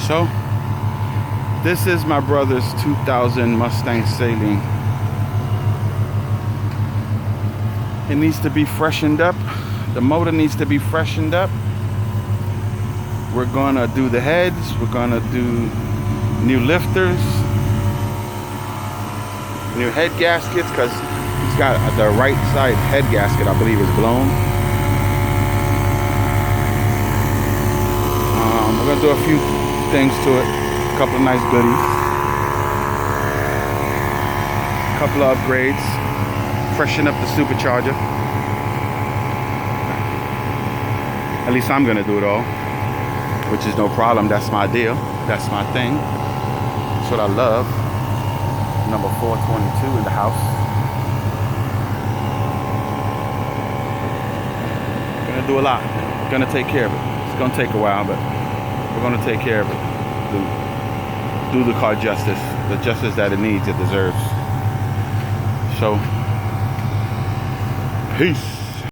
So this is my brother's 2000 Mustang Saleen. It needs to be freshened up. The motor needs to be freshened up. We're gonna do the heads. We're gonna do new lifters, new head gaskets, because he's got the right side head gasket, I believe, is blown. We're gonna do a few things to it. A couple of nice goodies. A couple of upgrades. Freshen up the supercharger. At least I'm gonna do it all, which is no problem. That's my deal. That's my thing. That's what I love. Number 422 in the house. Gonna do a lot. Gonna take care of it. It's gonna take a while, but we're gonna take care of it. Do the car justice, the justice that it needs, it deserves. So, peace.